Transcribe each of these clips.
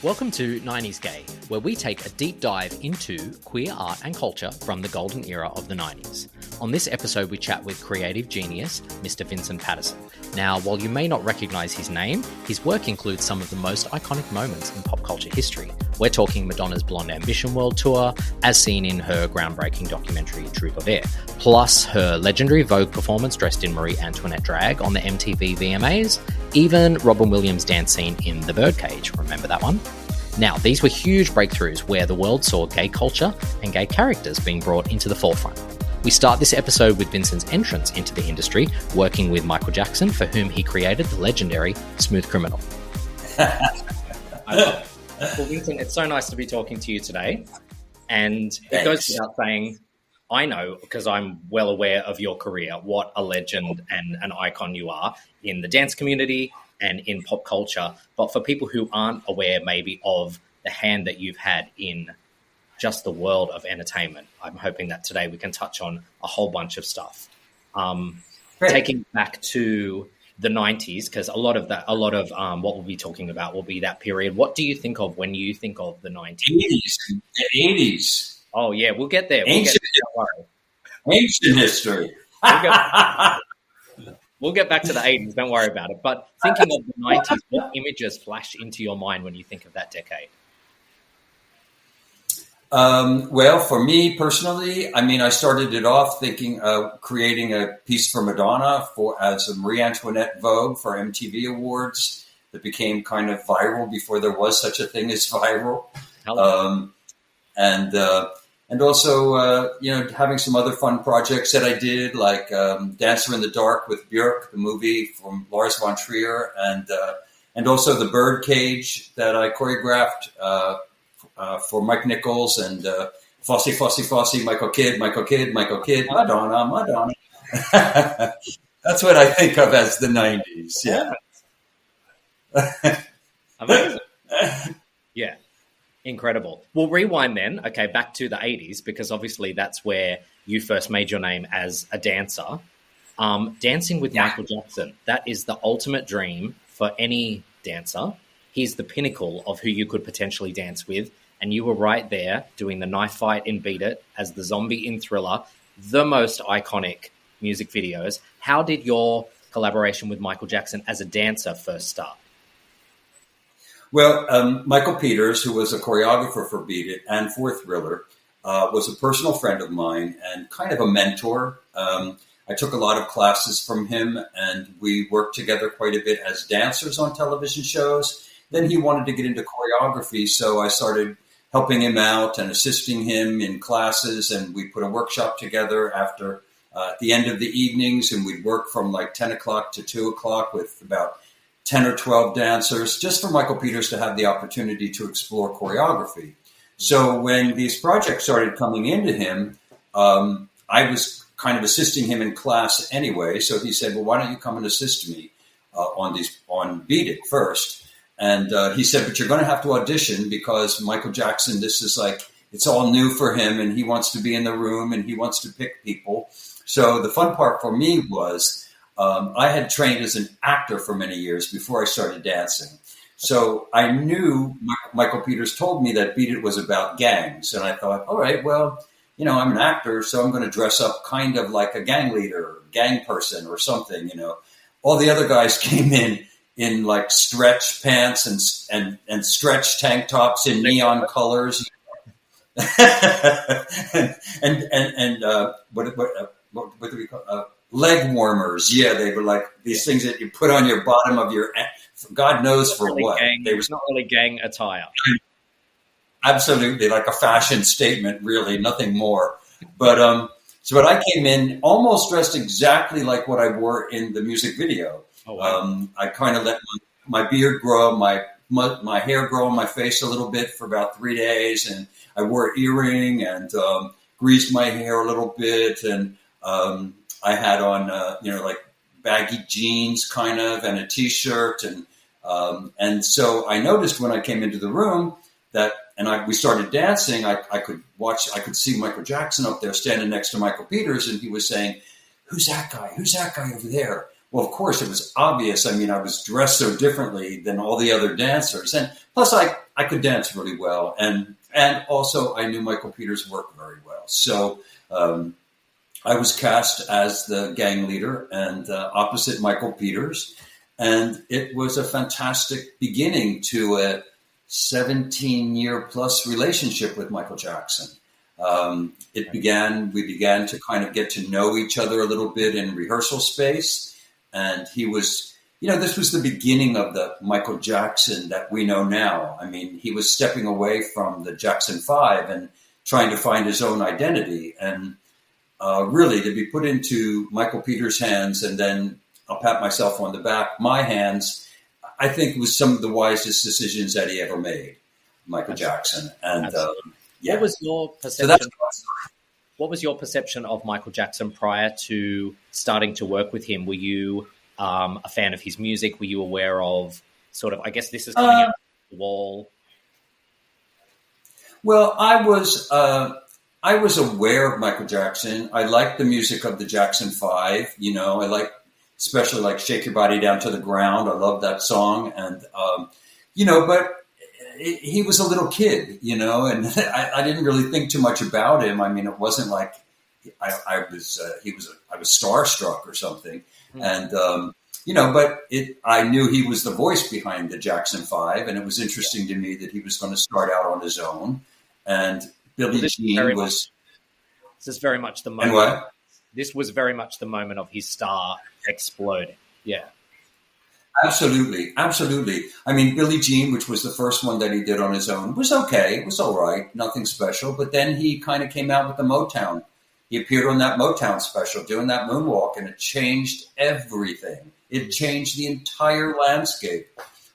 Welcome to 90s Gay, where we take a deep dive into queer art and culture from the golden era of the 90s. On this episode, we chat with creative genius, Mr. Vincent Paterson. Now, while you may not recognize his name, his work includes some of the most iconic moments in pop culture history. We're talking Madonna's Blonde Ambition World Tour, as seen in her groundbreaking documentary Truth or Dare, plus her legendary Vogue performance dressed in Marie Antoinette drag on the MTV VMAs, even Robin Williams' dance scene in The Birdcage. Remember that one? Now, these were huge breakthroughs where the world saw gay culture and gay characters being brought into the forefront. We start this episode with Vincent's entrance into the industry, working with Michael Jackson, for whom he created the legendary Smooth Criminal. I love it. Well, Vincent, it's so nice to be talking to you today. And it goes without saying, I know, because I'm well aware of your career, what a legend and an icon you are in the dance community and in pop culture. But for people who aren't aware maybe of the hand that you've had in just the world of entertainment, I'm hoping that today we can touch on a whole bunch of stuff. Taking back to the 90s, because a lot of what we'll be talking about will be that period. What do you think of when you think of the 90s? 80s. Oh, yeah, we'll get there. Ancient history. We'll get back to the 80s, don't worry about it. But thinking of the 90s, what images flash into your mind when you think of that decade? Well, for me personally, I started it off thinking of creating a piece for Madonna as a Marie Antoinette Vogue for MTV Awards that became kind of viral before there was such a thing as viral. And also, having some other fun projects that I did, like Dancer in the Dark with Björk, the movie from Lars von Trier, and also The Birdcage that I choreographed for Mike Nichols and Fosse, Michael Kidd, Madonna. That's what I think of as the 90s. Yeah. Amazing. Yeah. Incredible. We'll rewind then, okay, back to the 80s, because obviously that's where you first made your name as a dancer. Dancing with Michael Jackson, that is the ultimate dream for any dancer. He's the pinnacle of who you could potentially dance with. And you were right there doing the knife fight in Beat It, as the zombie in Thriller, the most iconic music videos. How did your collaboration with Michael Jackson as a dancer first start? Well, Michael Peters, who was a choreographer for Beat It and for Thriller, was a personal friend of mine and kind of a mentor. I took a lot of classes from him, and we worked together quite a bit as dancers on television shows. Then he wanted to get into choreography, so I started helping him out and assisting him in classes, and we put a workshop together at the end of the evenings, and we'd work from like 10 o'clock to 2 o'clock with about 10 or 12 dancers, just for Michael Peters to have the opportunity to explore choreography. So when these projects started coming into him, I was kind of assisting him in class anyway. So he said, well, why don't you come and assist me on Beat It first? And he said, but you're going to have to audition, because Michael Jackson, this is like, it's all new for him, and he wants to be in the room and he wants to pick people. So the fun part for me was, I had trained as an actor for many years before I started dancing. So I knew Michael Peters told me that Beat It was about gangs. And I thought, all right, well, I'm an actor, so I'm going to dress up kind of like a gang leader, or gang person or something, All the other guys came in like stretch pants and stretch tank tops in neon colors. and what do we call leg warmers? Yeah, they were like these things that you put on your bottom of your. God knows for really what. They were not really gang attire. Absolutely, like a fashion statement, really, nothing more. But but I came in almost dressed exactly like what I wore in the music video. Oh, wow. I kind of let my beard grow, my hair grow on my face a little bit for about 3 days, and I wore an earring and greased my hair a little bit, and I had on like baggy jeans kind of, and a t-shirt, and so I noticed when I came into the room that, we started dancing. I could see Michael Jackson up there standing next to Michael Peters, and he was saying, "Who's that guy? Who's that guy over there?" Well, of course, it was obvious. I mean, I was dressed so differently than all the other dancers. And plus, I could dance really well. And also, I knew Michael Peters' work very well. So I was cast as the gang leader and opposite Michael Peters. And it was a fantastic beginning to a 17-year-plus relationship with Michael Jackson. We began to kind of get to know each other a little bit in rehearsal space. And he was, this was the beginning of the Michael Jackson that we know now. I mean, he was stepping away from the Jackson 5 and trying to find his own identity. And really, to be put into Michael Peters' hands, and then I'll pat myself on the back, my hands, I think was some of the wisest decisions that he ever made, Michael Jackson. And what was your perception? What was your perception of Michael Jackson prior to starting to work with him? Were you a fan of his music? Were you aware of sort of, I guess this is coming out of the wall? Well, I was aware of Michael Jackson. I liked the music of the Jackson 5. I like, especially like Shake Your Body Down to the Ground. I love that song. And, but he was a little kid, and I didn't really think too much about him. I mean, it wasn't like I was starstruck or something. And, but I knew he was the voice behind the Jackson 5. And it was interesting to me that he was going to start out on his own. And Billie Jean was... This is very much the moment. And what? This was very much the moment of his star exploding. Yeah. Absolutely. I mean, Billie Jean, which was the first one that he did on his own, was okay. It was all right. Nothing special. But then he kind of came out with the Motown. He appeared on that Motown special doing that moonwalk, and it changed everything. It changed the entire landscape.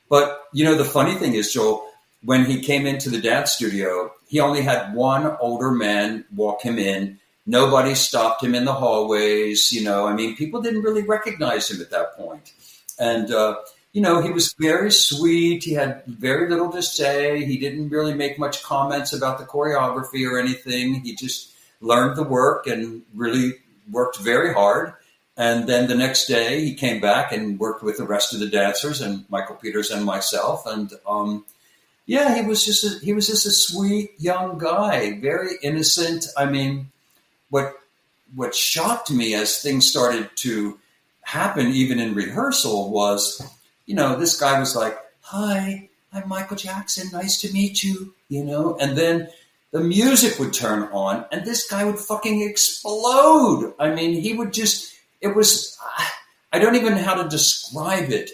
But, the funny thing is, Joel, when he came into the dance studio, he only had one older man walk him in. Nobody stopped him in the hallways. People didn't really recognize him at that point. And, he was very sweet. He had very little to say. He didn't really make much comments about the choreography or anything. He just learned the work and really worked very hard. And then the next day he came back and worked with the rest of the dancers and Michael Peters and myself. And, he was just a sweet young guy, very innocent. I mean, what shocked me as things started to happen, even in rehearsal, was, this guy was like, "Hi, I'm Michael Jackson. Nice to meet you." And then the music would turn on, and this guy would fucking explode. I mean, he would just. It was. I don't even know how to describe it.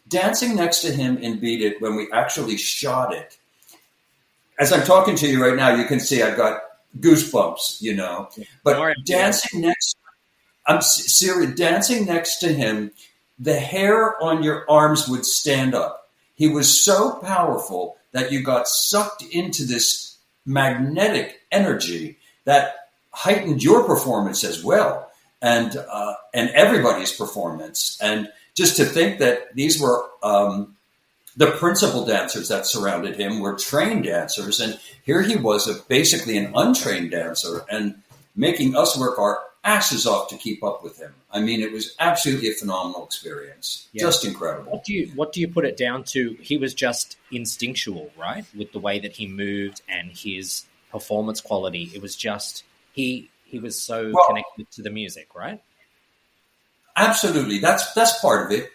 Dancing next to him in Beat It, when we actually shot it. As I'm talking to you right now, you can see I've got goosebumps. But dancing next. I'm serious. Dancing next to him, the hair on your arms would stand up. He was so powerful that you got sucked into this magnetic energy that heightened your performance as well, and everybody's performance. And just to think that these were the principal dancers that surrounded him were trained dancers, and here he was, basically an untrained dancer, and making us work our asses off to keep up with him. I mean, it was absolutely a phenomenal experience. Yeah. Just incredible. What do you put it down to? He was just instinctual, right? With the way that he moved and his performance quality. It was just, he was so connected to the music, right? Absolutely. That's part of it.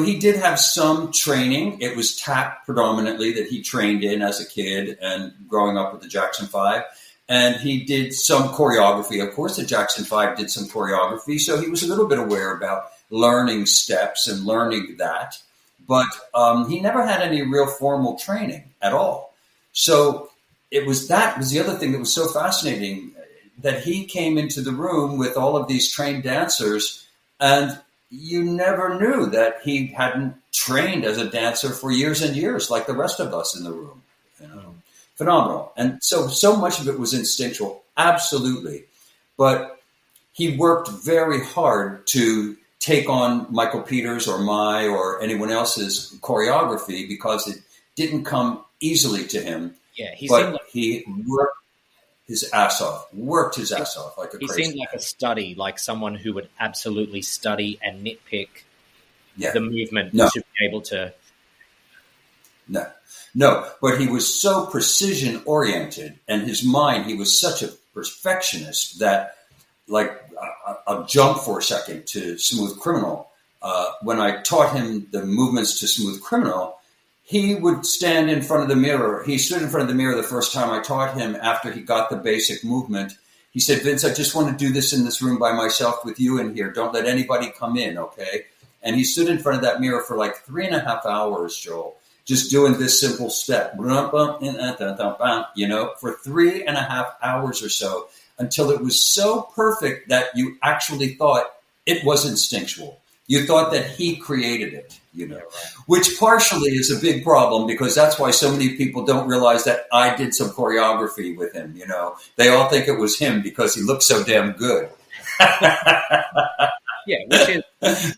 He did have some training. It was tap predominantly that he trained in as a kid and growing up with the Jackson 5. And he did some choreography. Of course, the Jackson 5 did some choreography, so he was a little bit aware about learning steps and learning that. But he never had any real formal training at all. So that was the other thing that was so fascinating, that he came into the room with all of these trained dancers, and you never knew that he hadn't trained as a dancer for years and years like the rest of us in the room. Phenomenal. And so much of it was instinctual, absolutely. But he worked very hard to take on Michael Peters or anyone else's choreography, because it didn't come easily to him. Yeah, he worked. his ass off, worked his ass off like a crazy. He seemed like a study, like someone who would absolutely study and nitpick the movement to be able to. No, but he was so precision oriented, and his mind, he was such a perfectionist that, like, I'll jump for a second to Smooth Criminal. When I taught him the movements to Smooth Criminal, he would stand in front of the mirror. He stood in front of the mirror the first time I taught him after he got the basic movement. He said, Vince, I just want to do this in this room by myself with you in here. Don't let anybody come in, okay? And he stood in front of that mirror for like 3.5 hours, Joel, just doing this simple step, for 3.5 hours or so, until it was so perfect that you actually thought it was instinctual. You thought that he created it, which partially is a big problem because that's why so many people don't realize that I did some choreography with him, They all think it was him because he looked so damn good. Yeah, which is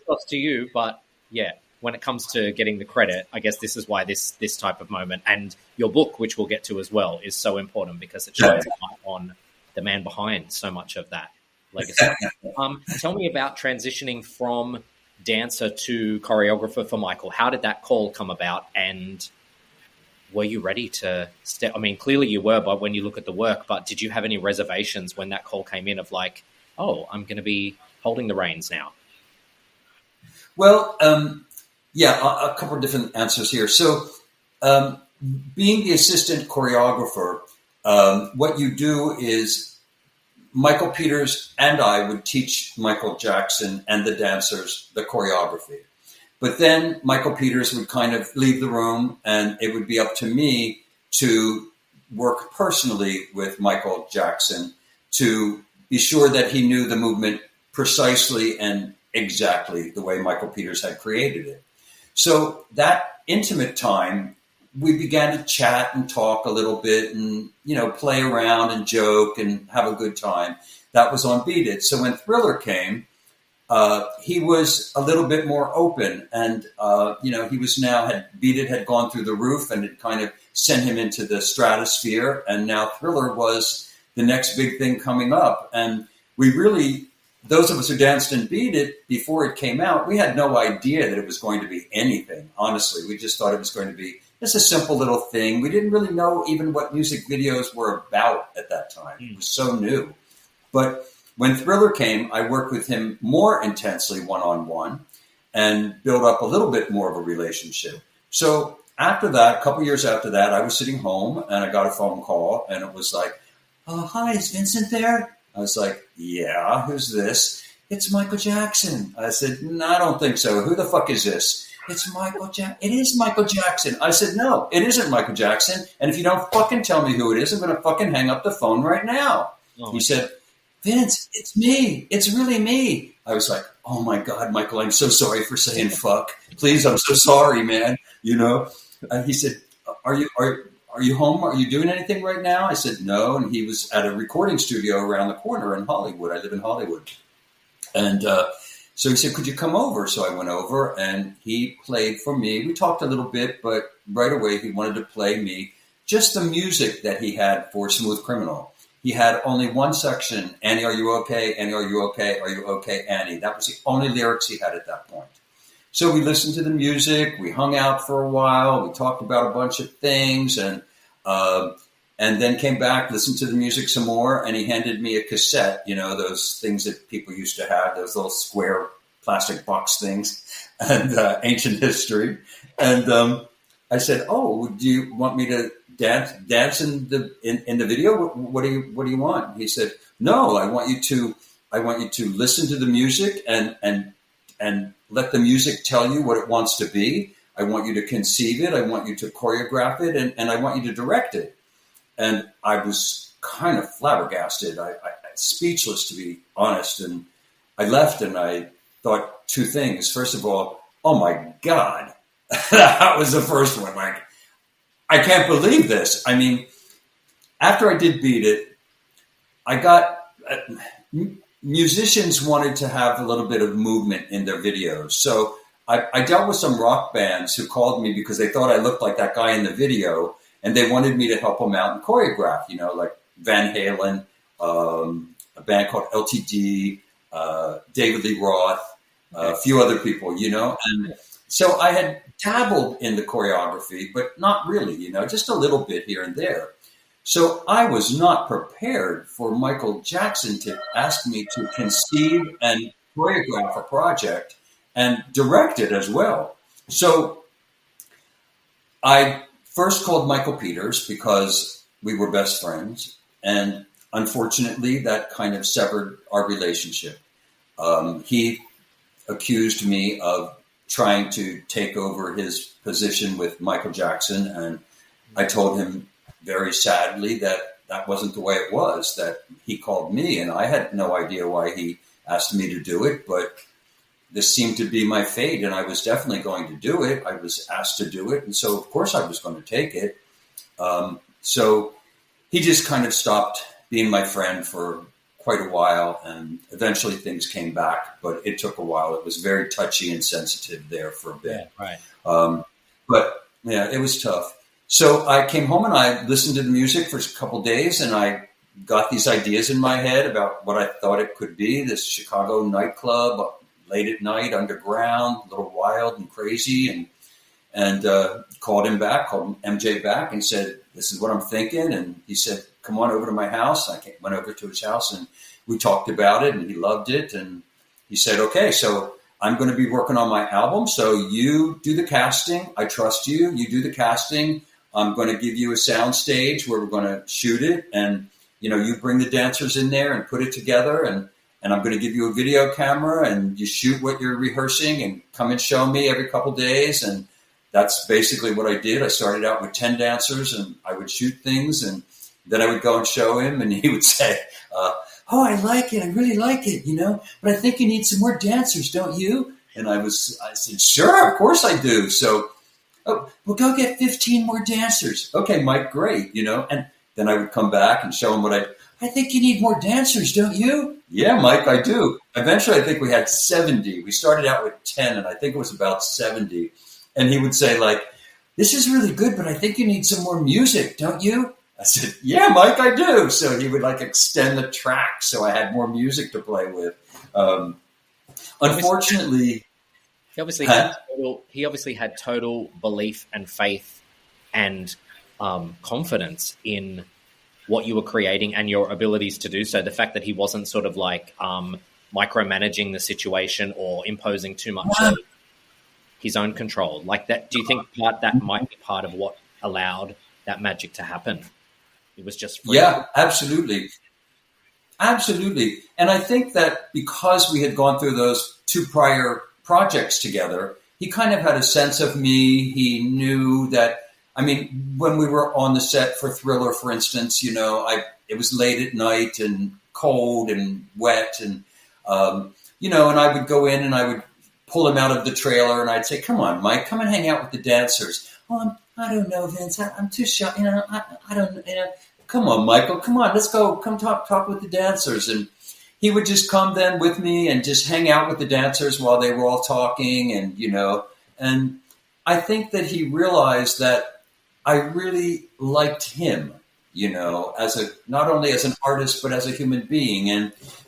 close to you, but yeah, when it comes to getting the credit, I guess this is why this type of moment and your book, which we'll get to as well, is so important because it shines light on the man behind so much of that legacy. Tell me about transitioning from dancer to choreographer for Michael. How did that call come about, and were you ready to step? I mean, clearly you were, but when you look at the work, but did you have any reservations when that call came in of like, oh, I'm going to be holding the reins now? Well, a couple of different answers here. So being the assistant choreographer, what you do is Michael Peters and I would teach Michael Jackson and the dancers the choreography. But then Michael Peters would kind of leave the room, and it would be up to me to work personally with Michael Jackson to be sure that he knew the movement precisely and exactly the way Michael Peters had created it. So that intimate time, we began to chat and talk a little bit and, play around and joke and have a good time. That was on Beat It. So when Thriller came, he was a little bit more open and, he was Beat It had gone through the roof and it kind of sent him into the stratosphere. And now Thriller was the next big thing coming up. And we really, those of us who danced and Beat It before it came out, we had no idea that it was going to be anything. Honestly, we just thought it was going to be just a simple little thing. We didn't really know even what music videos were about at that time. It was so new. But when Thriller came, I worked with him more intensely one-on-one and built up a little bit more of a relationship. So after that, a couple years after that, I was sitting home and I got a phone call and it was like, oh, hi, is Vincent there? I was like, yeah, who's this? It's Michael Jackson. I said, no, I don't think so. Who the fuck is this? It's Michael Jackson. It is Michael Jackson. I said, no, it isn't Michael Jackson. And if you don't fucking tell me who it is, I'm going to fucking hang up the phone right now. Oh, he said, Vince, it's me. It's really me. I was like, oh my God, Michael, I'm so sorry for saying fuck. Please, I'm so sorry, man. He said, are you home? Are you doing anything right now? I said, no. And he was at a recording studio around the corner in Hollywood. I live in Hollywood. And so he said, could you come over? So I went over and he played for me. We talked a little bit, but right away he wanted to play me just the music that he had for Smooth Criminal. He had only one section, Annie, are you okay? Annie, are you okay? Are you okay, Annie? That was the only lyrics he had at that point. So we listened to the music. We hung out for a while. We talked about a bunch of things and then came back, listened to the music some more, and he handed me a cassette, those things that people used to have, those little square plastic box things, and ancient history. And I said, oh, do you want me to dance in the video? What do you want? He said, no, I want you to listen to the music and let the music tell you what it wants to be. I want you to conceive it. I want you to choreograph it, and I want you to direct it. And I was kind of flabbergasted, I speechless, to be honest. And I left and I thought two things. First of all, oh my God, that was the first one. Like, I can't believe this. I mean, after I did Beat It, I got musicians wanted to have a little bit of movement in their videos. So I dealt with some rock bands who called me because they thought I looked like that guy in the video. And they wanted me to help them out and choreograph, like Van Halen, a band called LTD, David Lee Roth, a few other people, and so I had dabbled in the choreography, but not really, just a little bit here and there. So I was not prepared for Michael Jackson to ask me to conceive and choreograph a project and direct it as well. So I first called Michael Peters because we were best friends, and unfortunately that kind of severed our relationship. He accused me of trying to take over his position with Michael Jackson, and I told him very sadly that wasn't the way it was, that he called me, and I had no idea why he asked me to do it, but this seemed to be my fate, and I was definitely going to do it. I was asked to do it, and so of course I was going to take it. So he just kind of stopped being my friend for quite a while, and eventually things came back, but it took a while. It was very touchy and sensitive there for a bit. Yeah, right. But yeah, it was tough. So I came home and I listened to the music for a couple days, and I got these ideas in my head about what I thought it could be, this Chicago nightclub, late at night, underground, a little wild and crazy, and called MJ back and said, this is what I'm thinking. And he said, come on over to my house. I went over to his house and we talked about it, and he loved it. And he said, okay, so I'm going to be working on my album. So you do the casting. I trust you. You do the casting. I'm going to give you a sound stage where we're going to shoot it. And, you bring the dancers in there and put it together. And I'm going to give you a video camera, and you shoot what you're rehearsing and come and show me every couple days. And that's basically what I did. I started out with 10 dancers, and I would shoot things, and then I would go and show him, and he would say, oh, I like it. I really like it, but I think you need some more dancers, don't you? And I said, sure, of course I do. So, well, go get 15 more dancers. Okay, Mike, great, and then I would come back and show him what I think you need more dancers, don't you? Yeah, Mike, I do. Eventually, I think we had 70. We started out with 10, and I think it was about 70. And he would say, this is really good, but I think you need some more music, don't you? I said, yeah, Mike, I do. So he would extend the track so I had more music to play with. Unfortunately, he obviously had total belief and faith and confidence in what you were creating and your abilities to do so. The fact that he wasn't sort of micromanaging the situation or imposing too much of his own control like that. Do you think that might be part of what allowed that magic to happen? It was just free. Yeah, absolutely. Absolutely. And I think that because we had gone through those two prior projects together, he kind of had a sense of me. He knew that, when we were on the set for Thriller, for instance, it was late at night and cold and wet, and, and I would go in and I would pull him out of the trailer and I'd say, come on, Mike, come and hang out with the dancers. Oh, I don't know, Vince. I'm too shy. I don't, come on, Michael, come on, let's go. Come talk with the dancers. And he would just come then with me and just hang out with the dancers while they were all talking. And, and I think that he realized that I really liked him, not only as an artist, but as a human being.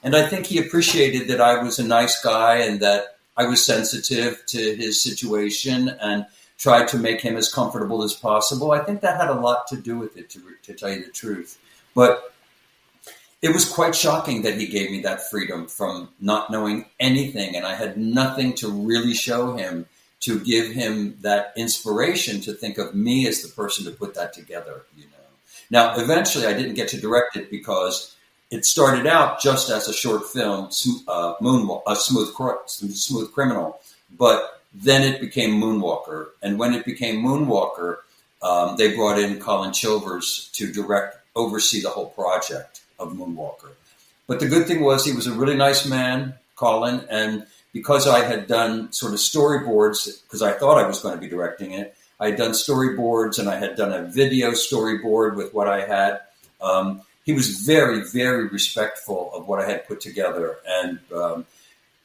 And I think he appreciated that I was a nice guy and that I was sensitive to his situation and tried to make him as comfortable as possible. I think that had a lot to do with it, to tell you the truth. But it was quite shocking that he gave me that freedom from not knowing anything, and I had nothing to really show him, to give him that inspiration to think of me as the person to put that together. Now, eventually I didn't get to direct it because it started out just as a short film, Smooth Criminal, but then it became Moonwalker. And when it became Moonwalker, they brought in Colin Chilvers to oversee the whole project of Moonwalker. But the good thing was he was a really nice man, Colin, and because I had done sort of storyboards, because I thought I was going to be directing it, I had done storyboards and I had done a video storyboard with what I had. He was very, very respectful of what I had put together. And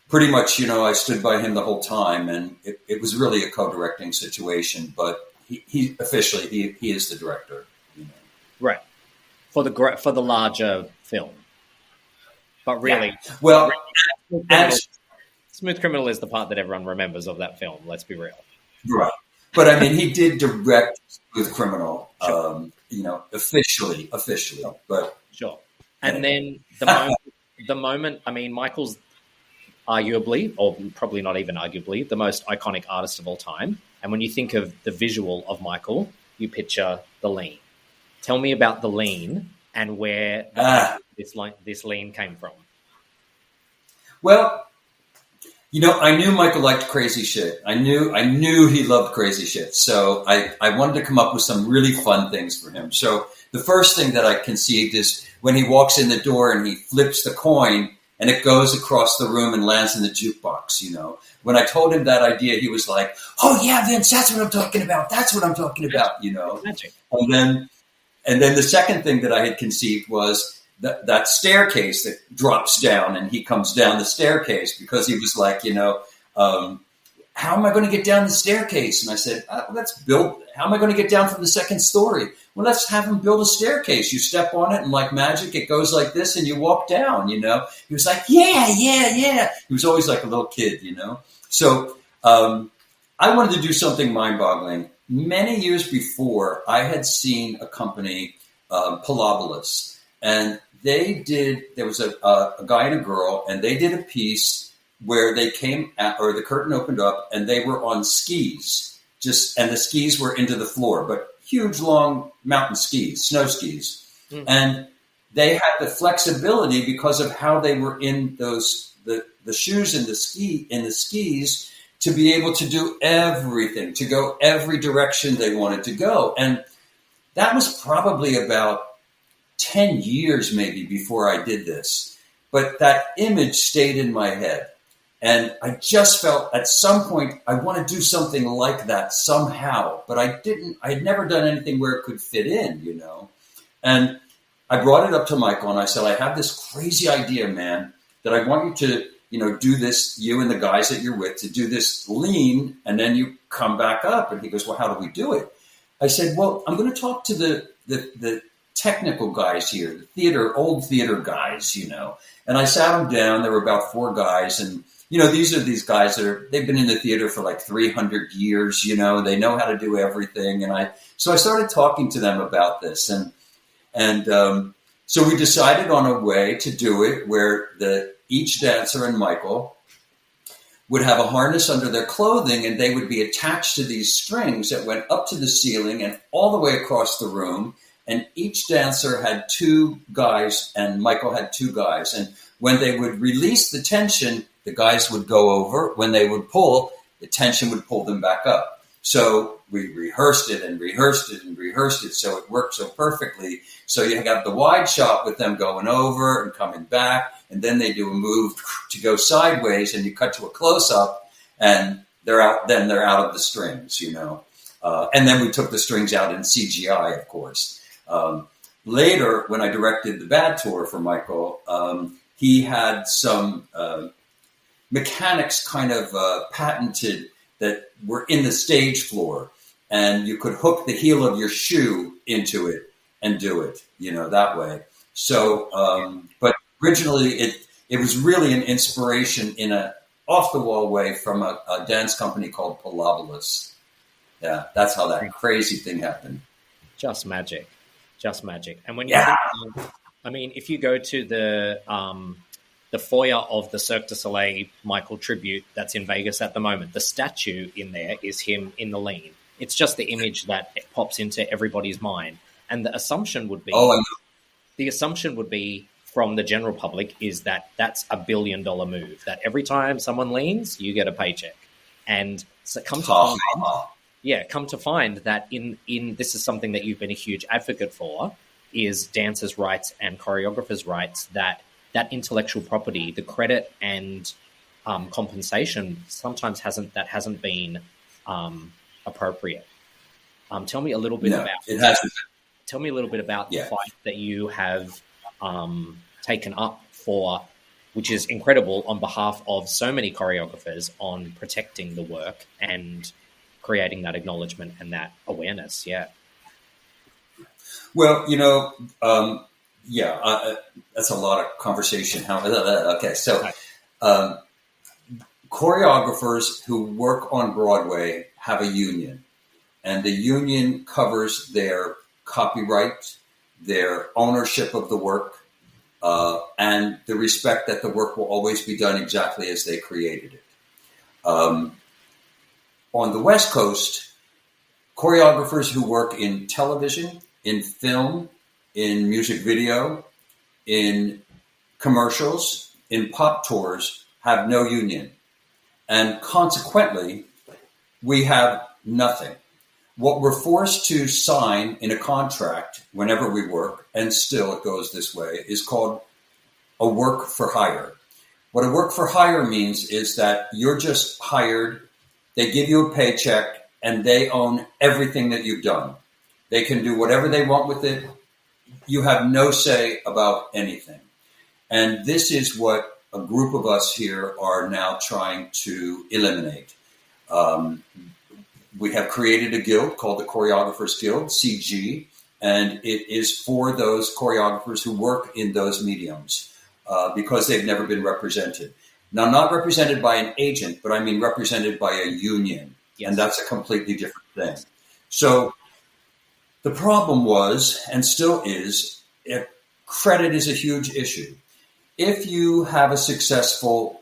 pretty much, I stood by him the whole time. And it was really a co-directing situation. But he officially is the director. Right. for the larger film. But really, well, Smooth Criminal is the part that everyone remembers of that film. Let's be real. Right. But I mean, he did direct Smooth Criminal, Sure. officially. But Sure. And then the moment, I mean, Michael's arguably, or probably not even arguably, the most iconic artist of all time. And when you think of the visual of Michael, you picture the lean. Tell me about the lean and where this lean came from. Well, I knew Michael liked crazy shit. I knew he loved crazy shit. So I wanted to come up with some really fun things for him. So the first thing that I conceived is when he walks in the door and he flips the coin and it goes across the room and lands in the jukebox, When I told him that idea, he was like, "Oh yeah, Vince, that's what I'm talking about. That's what I'm talking about," Magic. And then the second thing that I had conceived was that staircase that drops down and he comes down the staircase because he was like, how am I going to get down the staircase? And I said, how am I going to get down from the second story? Well, let's have him build a staircase. You step on it and like magic, it goes like this and you walk down, He was like, yeah. He was always like a little kid, So I wanted to do something mind-boggling. Many years before, I had seen a company, Pilobolus, and there was a guy and a girl, and they did a piece where they the curtain opened up, and they were on skis, and the skis were into the floor, but huge, long mountain skis, snow skis. Mm. And they had the flexibility because of how they were in the shoes and the skis to be able to do everything, to go every direction they wanted to go. And that was probably about 10 years maybe before I did this. But that image stayed in my head. And I just felt at some point I want to do something like that somehow. But I had never done anything where it could fit in, And I brought it up to Michael and I said, I have this crazy idea, man, that I want you to, do this, you and the guys that you're with, to do this lean and then you come back up. And he goes, well, how do we do it? I said, well, I'm going to talk to the technical guys here, the old theater guys, And I sat them down. There were about 4 guys. And, these are these guys they've been in the theater for like 300 years, They know how to do everything. And so I started talking to them about this. And so we decided on a way to do it where each dancer and Michael would have a harness under their clothing and they would be attached to these strings that went up to the ceiling and all the way across the room. And each dancer had 2 guys and Michael had 2 guys. And when they would release the tension, the guys would go over. When they would pull, the tension would pull them back up. So we rehearsed it and rehearsed it and rehearsed it. So it worked so perfectly. So you got the wide shot with them going over and coming back. And then they do a move to go sideways and you cut to a close up and they're out of the strings, and then we took the strings out in CGI, of course. Later, when I directed the Bad Tour for Michael, he had some mechanics kind of patented that were in the stage floor, and you could hook the heel of your shoe into it and do it, that way. So, but originally it was really an inspiration in a off-the-wall way from a dance company called Pilobolus. Yeah, that's how that crazy thing happened. Just magic. And when you think, if you go to the foyer of the Cirque du Soleil Michael tribute that's in Vegas at the moment, the statue in there is him in the lean. It's just the image that pops into everybody's mind. And the assumption would be from the general public is that that's $1 billion move, that every time someone leans, you get a paycheck. And so come to find that in this is something that you've been a huge advocate for, is dancers' rights and choreographers' rights, that intellectual property, the credit and compensation sometimes hasn't been appropriate. Tell me a little bit about it. Hasn't. Tell me a little bit about the fight that you have taken up for, which is incredible, on behalf of so many choreographers on protecting the work and creating that acknowledgement and that awareness. Yeah. Well, that's a lot of conversation. Okay, so choreographers who work on Broadway have a union, and the union covers their copyright, their ownership of the work, and the respect that the work will always be done exactly as they created it. On the West Coast, choreographers who work in television, in film, in music video, in commercials, in pop tours, have no union. And consequently, we have nothing. What we're forced to sign in a contract whenever we work, and still it goes this way, is called a work for hire. What a work for hire means is that you're just hired, they give you a paycheck, and they own everything that you've done. They can do whatever they want with it. You have no say about anything. And this is what a group of us here are now trying to eliminate. We have created a guild called the Choreographers Guild, CG, and it is for those choreographers who work in those mediums because they've never been represented. Now, not represented by an agent, but I mean represented by a union. Yes. And that's a completely different thing. So the problem was, and still is, credit is a huge issue. If you have a successful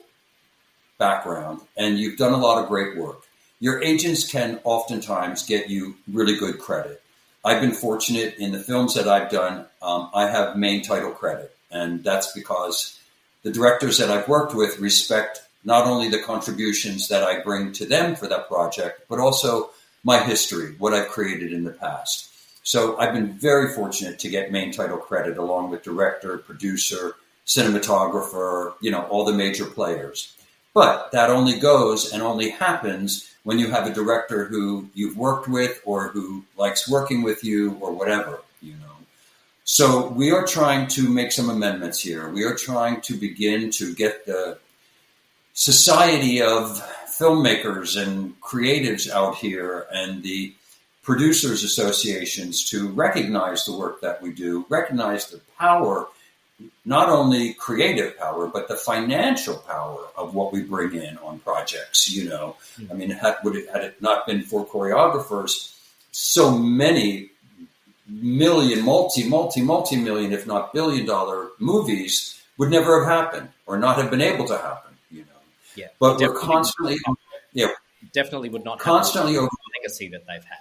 background and you've done a lot of great work, your agents can oftentimes get you really good credit. I've been fortunate in the films that I've done. I have main title credit, and that's because the directors that I've worked with respect not only the contributions that I bring to them for that project, but also my history, what I've created in the past. So I've been very fortunate to get main title credit along with director, producer, cinematographer, all the major players. But that only goes and only happens when you have a director who you've worked with or who likes working with you or whatever, So we are trying to make some amendments here. We are trying to begin to get the society of filmmakers and creatives out here and the producers associations to recognize the work that we do, recognize the power, not only creative power, but the financial power of what we bring in on projects, I mean, had it not been for choreographers, so many multi-million, if not billion-dollar movies would never have happened or not have been able to happen, Yeah, But we're constantly, definitely would not constantly have the legacy that they've had.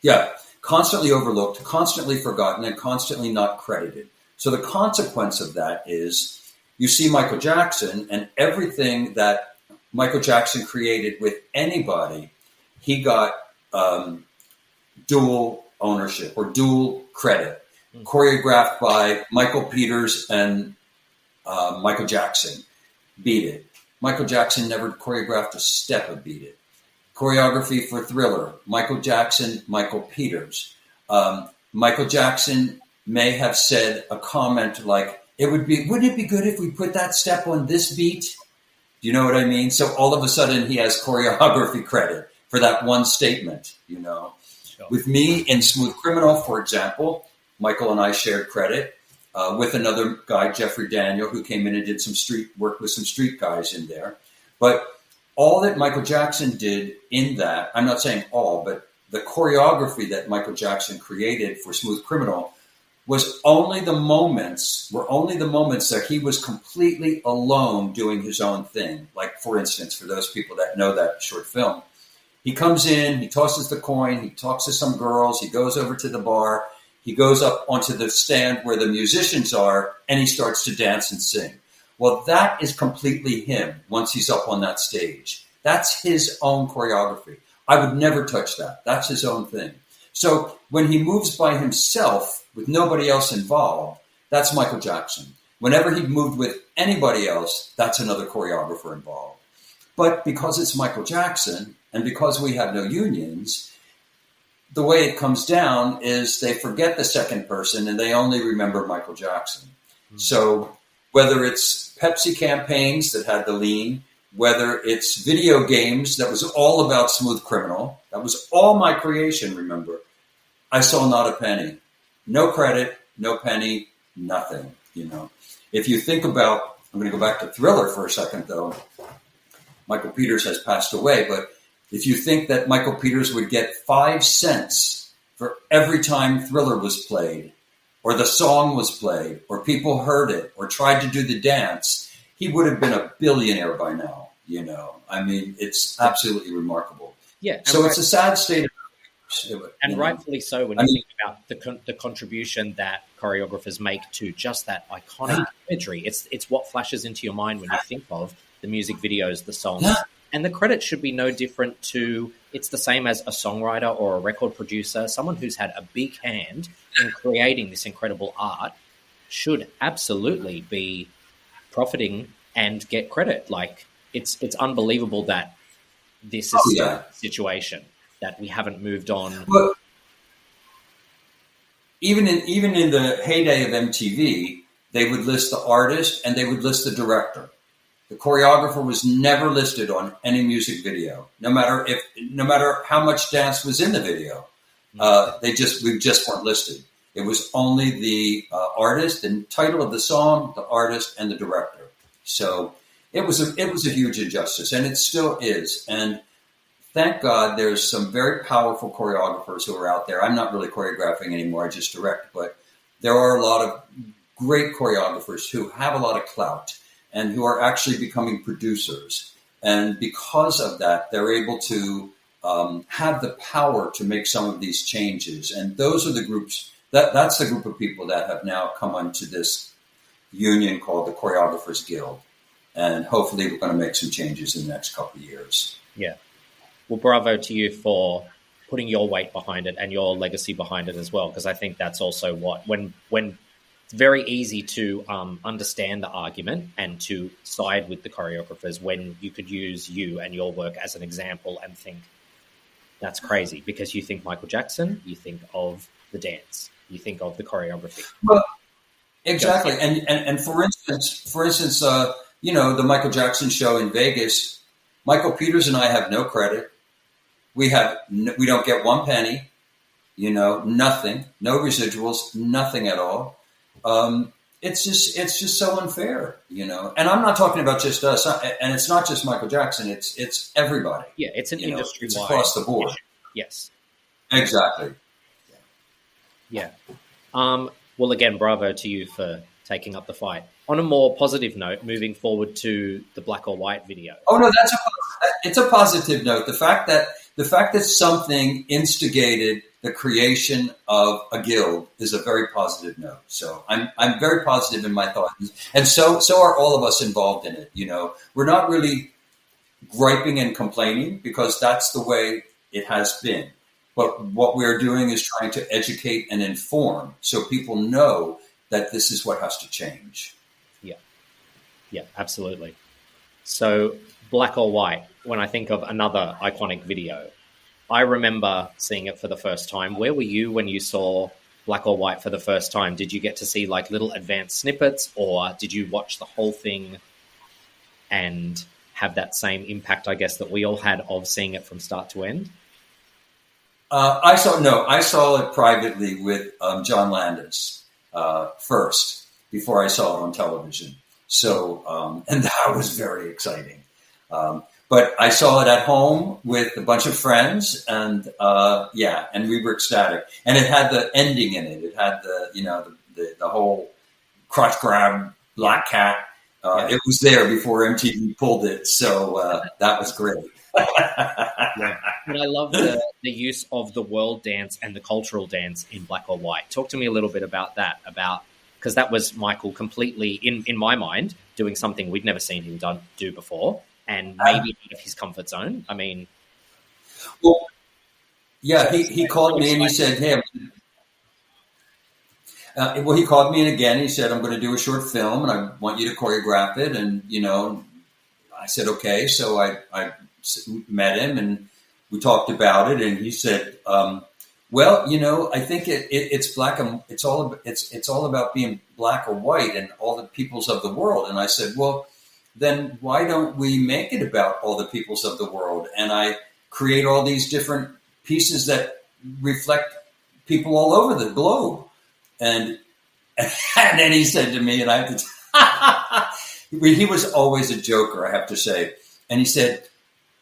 Yeah, constantly overlooked, constantly forgotten, and constantly not credited. So the consequence of that is you see Michael Jackson and everything that Michael Jackson created with anybody, he got dual ownership or dual credit, choreographed by Michael Peters and Michael Jackson. Beat It. Michael Jackson never choreographed a step of Beat It. Choreography for Thriller, Michael Jackson, Michael Peters. Michael Jackson may have said a comment like, wouldn't it be good if we put that step on this beat? Do you know what I mean? So all of a sudden he has choreography credit for that one statement, Sure. With me in Smooth Criminal, for example, Michael and I shared credit with another guy, Jeffrey Daniel, who came in and did some street work with some street guys in there. But all that Michael Jackson did in that, I'm not saying all, but the choreography that Michael Jackson created for Smooth Criminal was only the moments that he was completely alone doing his own thing. Like, for instance, for those people that know that short film, he comes in, he tosses the coin, he talks to some girls, he goes over to the bar, he goes up onto the stand where the musicians are, and he starts to dance and sing. Well, that is completely him once he's up on that stage. That's his own choreography. I would never touch that. That's his own thing. So when he moves by himself with nobody else involved, that's Michael Jackson. Whenever he moved with anybody else, that's another choreographer involved. But because it's Michael Jackson and because we have no unions, the way it comes down is they forget the second person and they only remember Michael Jackson. Mm-hmm. So whether it's Pepsi campaigns that had the lean, whether it's video games that was all about Smooth Criminal, that was all my creation, remember. I saw not a penny. No credit, no penny, nothing, If you think about, I'm going to go back to Thriller for a second, though. Michael Peters has passed away, but if you think that Michael Peters would get 5 cents for every time Thriller was played, or the song was played, or people heard it, or tried to do the dance, he would have been a billionaire by now, I mean, it's absolutely remarkable. Yeah. So it's a sad state of affairs. And rightfully so when you think about the contribution that choreographers make to just that iconic imagery. It's what flashes into your mind when you think of the music videos, the songs. Yeah. And the credit should be no different to, it's the same as a songwriter or a record producer. Someone who's had a big hand in creating this incredible art should absolutely be profiting and get credit. Like, it's unbelievable that this is a situation that we haven't moved on. But even in the heyday of MTV, they would list the artist and they would list the director. The choreographer was never listed on any music video, no matter how much dance was in the video. We just weren't listed. It was only the artist and title of the song, the artist, and the director. So it was a huge injustice, and it still is. And thank God there's some very powerful choreographers who are out there. I'm not really choreographing anymore; I just direct. But there are a lot of great choreographers who have a lot of clout and who are actually becoming producers. And because of that, they're able to have the power to make some of these changes. And those are the groups, that's the group of people that have now come onto this union called the Choreographers Guild. And hopefully we're going to make some changes in the next couple of years. Yeah. Well, bravo to you for putting your weight behind it and your legacy behind it as well, because I think that's also what, when it's very easy to understand the argument and to side with the choreographers when you could use you and your work as an example and think that's crazy, because you think Michael Jackson, you think of the dance, you think of the choreography. Well, exactly. And for instance, the Michael Jackson show in Vegas, Michael Peters and I have no credit. We don't get 1 penny, nothing, no residuals, nothing at all. It's just so unfair, And I'm not talking about just us, and it's not just Michael Jackson. It's everybody. Yeah, it's an industry. It's across the board. Yes, exactly. Yeah. Well, again, bravo to you for taking up the fight. On a more positive note, moving forward to the Black or White video. Oh no, it's a positive note. The fact that something instigated the creation of a guild is a very positive note. So I'm very positive in my thoughts, and so are all of us involved in it. We're not really griping and complaining because that's the way it has been. But what we're doing is trying to educate and inform so people know that this is what has to change. Yeah, absolutely. So Black or White, when I think of another iconic video, I remember seeing it for the first time. Where were you when you saw Black or White for the first time? Did you get to see like little advanced snippets, or did you watch the whole thing and have that same impact, I guess, that we all had of seeing it from start to end? I saw it privately with John Landis first before I saw it on television. So, and that was very exciting. But I saw it at home with a bunch of friends, and and we were ecstatic. And it had the ending in it. It had the whole crotch grab black cat. It was there before MTV pulled it, so that was great. Yeah. And I love the use of the world dance and the cultural dance in Black or White. Talk to me a little bit about that, because that was Michael completely, in my mind, doing something we'd never seen him do before, and maybe out of his comfort zone. I mean... Well, yeah, he called me and he said, hey... he called me in again. He said, I'm going to do a short film and I want you to choreograph it. And, I said, okay. So I met him and we talked about it. And he said, I think it's black. It's all about being black or white and all the peoples of the world. And I said, well, then why don't we make it about all the peoples of the world? And I create all these different pieces that reflect people all over the globe. And then he said to me, and I have to, he was always a joker, I have to say. And he said,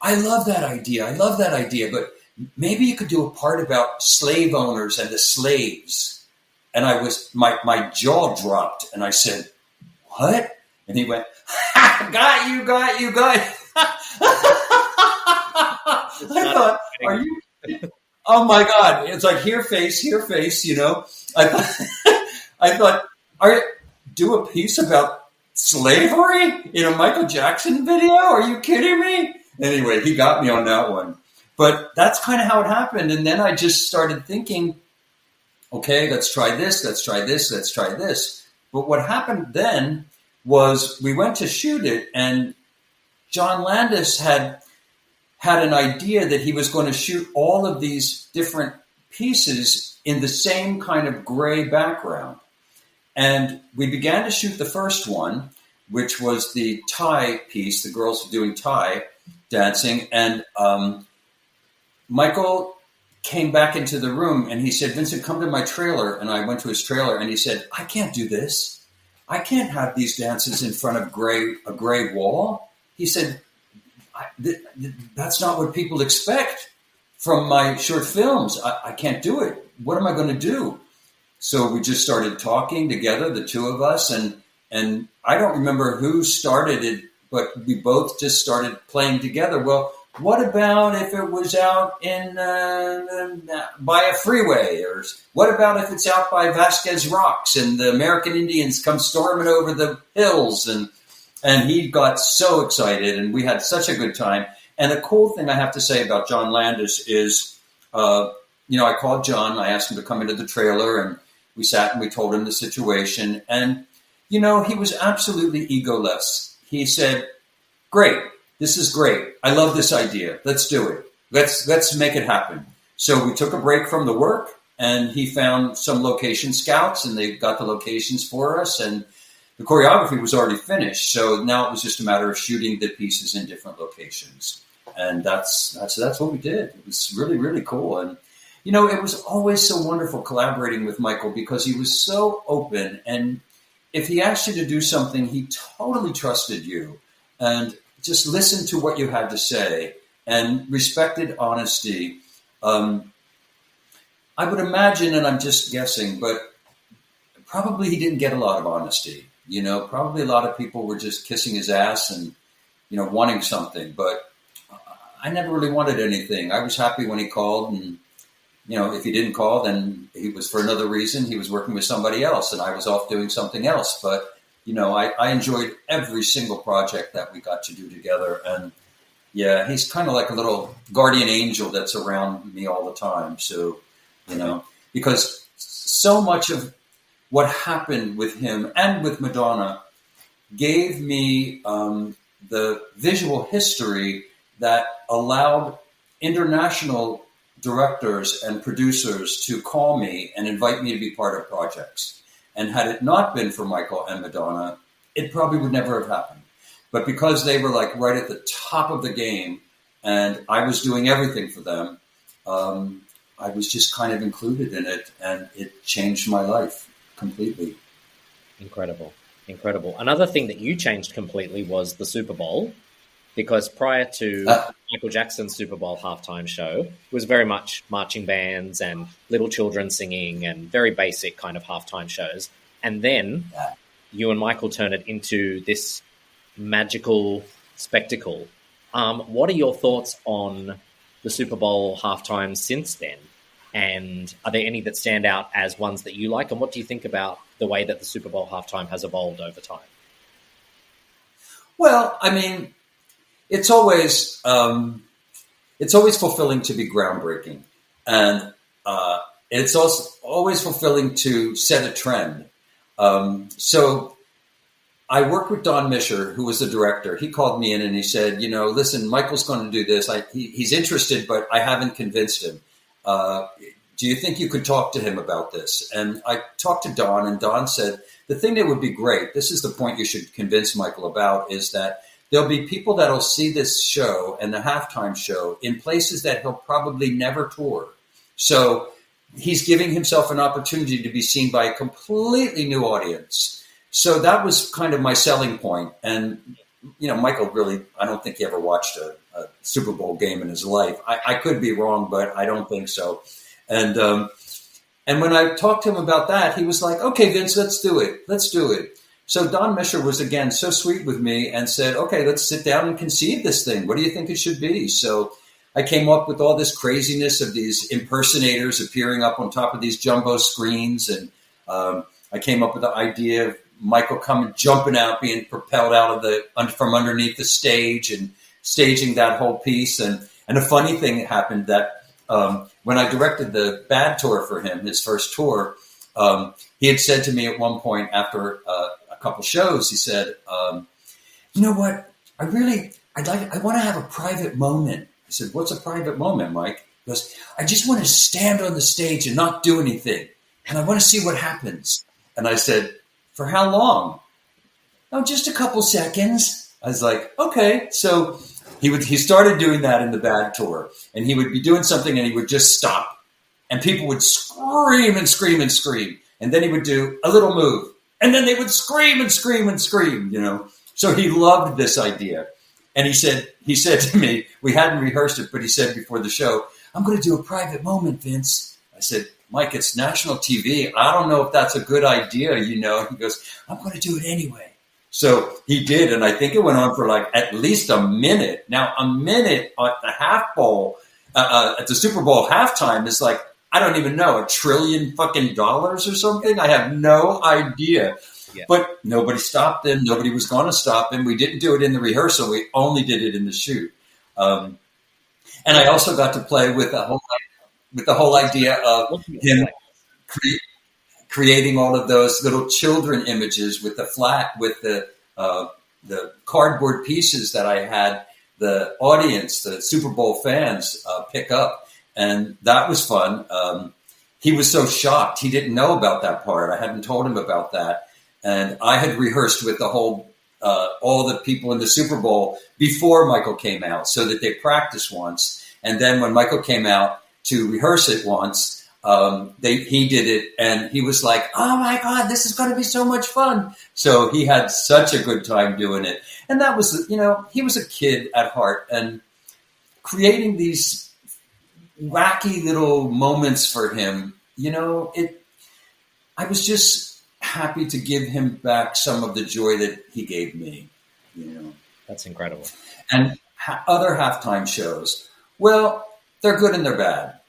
I love that idea, but maybe you could do a part about slave owners and the slaves. And my jaw dropped, and I said, what? And he went, got you. I thought, are you? Oh my God! It's like here face, you know. I thought, do a piece about slavery in a Michael Jackson video? Are you kidding me? Anyway, he got me on that one. But that's kind of how it happened. And then I just started thinking, okay, let's try this. But what happened then was we went to shoot it, and John Landis had an idea that he was going to shoot all of these different pieces in the same kind of gray background. And we began to shoot the first one, which was the Thai piece. The girls were doing Thai dancing. And Michael came back into the room and he said, Vincent, come to my trailer. And I went to his trailer and he said, I can't do this. I can't have these dances in front of a gray wall. He said, that's not what people expect from my short films. I can't do it. What am I going to do? So we just started talking together, the two of us, and I don't remember who started it, but we both just started playing together. Well, what about if it was out in by a freeway? Or what about if it's out by Vasquez Rocks and the American Indians come storming over the hills? And he got so excited, and we had such a good time. And the cool thing I have to say about John Landis is, I called John. I asked him to come into the trailer, and we sat and we told him the situation. And, he was absolutely egoless. He said, great. This is great. I love this idea. Let's do it. Let's make it happen. So we took a break from the work, and he found some location scouts, and they got the locations for us. And the choreography was already finished, so now it was just a matter of shooting the pieces in different locations, and that's what we did. It was really, really cool, and it was always so wonderful collaborating with Michael because he was so open, and if he asked you to do something, he totally trusted you, and just listened to what you had to say, and respected honesty. I would imagine, and I'm just guessing, but probably he didn't get a lot of honesty. Probably a lot of people were just kissing his ass and, wanting something. But I never really wanted anything. I was happy when he called. And, if he didn't call, then he was for another reason. He was working with somebody else and I was off doing something else. But, I enjoyed every single project that we got to do together. And, yeah, he's kind of like a little guardian angel that's around me all the time. So, because so much of what happened with him and with Madonna gave me the visual history that allowed international directors and producers to call me and invite me to be part of projects. And had it not been for Michael and Madonna, it probably would never have happened. But because they were like right at the top of the game and I was doing everything for them, I was just kind of included in it, and it changed my life completely. Incredible. Another thing that you changed completely was the Super Bowl, because prior to Michael Jackson's Super Bowl halftime show, it was very much marching bands and little children singing and very basic kind of halftime shows. And then you and Michael turned it into this magical spectacle. What are your thoughts on the Super Bowl halftime since then? And are there any that stand out as ones that you like? And what do you think about the way that the Super Bowl halftime has evolved over time? Well, I mean, it's always fulfilling to be groundbreaking, and it's also always fulfilling to set a trend. So I worked with Don Mischer, who was the director. He called me in and he said, listen, Michael's going to do this. He's interested, but I haven't convinced him. Do you think you could talk to him about this? And I talked to Don, and Don said, the thing that would be great, this is the point you should convince Michael about, is that there'll be people that'll see this show and the halftime show in places that he'll probably never tour. So he's giving himself an opportunity to be seen by a completely new audience. So that was kind of my selling point. And, Michael really, I don't think he ever watched a Super Bowl game in his life. I could be wrong, but I don't think so. And when I talked to him about that, he was like, okay, Vince, let's do it. So Don Mischer was, again, so sweet with me and said, okay, let's sit down and conceive this thing. What do you think it should be? So I came up with all this craziness of these impersonators appearing up on top of these jumbo screens. And I came up with the idea of Michael jumping out, being propelled out of from underneath the stage and staging that whole piece. And a funny thing happened that when I directed the Bad tour for him, his first tour, he had said to me at one point after a couple shows, he said, you know what, I want to have a private moment. I said, what's a private moment, Mike? He goes, I just want to stand on the stage and not do anything. And I want to see what happens. And I said, for how long? Oh, just a couple seconds. I was like, okay. So he started doing that in the Bad tour, and he would be doing something and he would just stop, and people would scream and scream and scream. And then he would do a little move, and then they would scream and scream and scream, So he loved this idea. And he said to me, we hadn't rehearsed it, but he said before the show, I'm going to do a private moment, Vince. I said, Mike, it's national TV. I don't know if that's a good idea, He goes, I'm going to do it anyway. So he did, and I think it went on for like at least a minute. Now, a minute at the at the Super Bowl halftime is like, I don't even know, $1 trillion fucking dollars or something. I have no idea. Yeah. But nobody stopped him. Nobody was going to stop him. We didn't do it in the rehearsal. We only did it in the shoot. And I also got to play with the whole idea of him creating all of those little children images with the cardboard pieces that I had the audience, the Super Bowl fans, pick up. And that was fun. He was so shocked. He didn't know about that part. I hadn't told him about that. And I had rehearsed with the whole, all the people in the Super Bowl before Michael came out, so that they practiced once. And then when Michael came out to rehearse it once, he did it, and he was like, oh my God, this is going to be so much fun. So he had such a good time doing it. And that was, he was a kid at heart, and creating these wacky little moments for him, I was just happy to give him back some of the joy that he gave me. That's incredible. And other halftime shows, well, they're good and they're bad.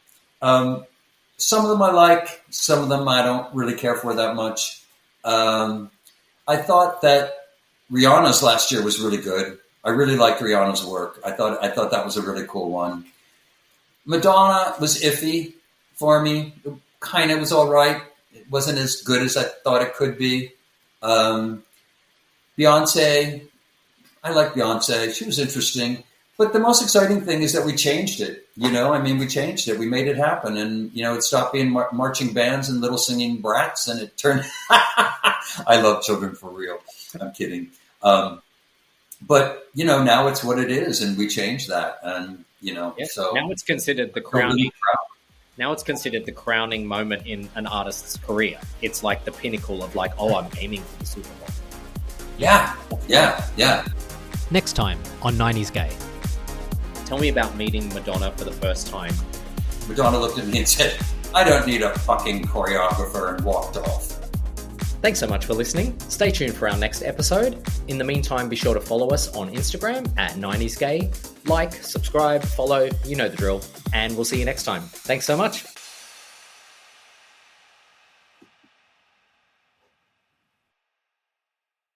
Some of them I like, some of them I don't really care for that much. I thought that Rihanna's last year was really good. I really liked Rihanna's work. I thought that was a really cool one. Madonna was iffy for me. It kind of was all right. It wasn't as good as I thought it could be. Beyonce, I like Beyonce. She was interesting. But the most exciting thing is that we changed it. We changed it. We made it happen. And, it stopped being marching bands and little singing brats. And it turned, I love children for real. I'm kidding. But, now it's what it is. And we changed that. And, so. Now it's considered the crowning. Now it's considered the crowning moment in an artist's career. It's like the pinnacle of I'm aiming for the Super Bowl. Yeah. Next time on 90s Gay. Tell me about meeting Madonna for the first time. Madonna looked at me and said, I don't need a fucking choreographer, and walked off. Thanks so much for listening. Stay tuned for our next episode. In the meantime, be sure to follow us on Instagram at 90s Gay. Like, subscribe, follow, you know the drill. And we'll see you next time. Thanks so much.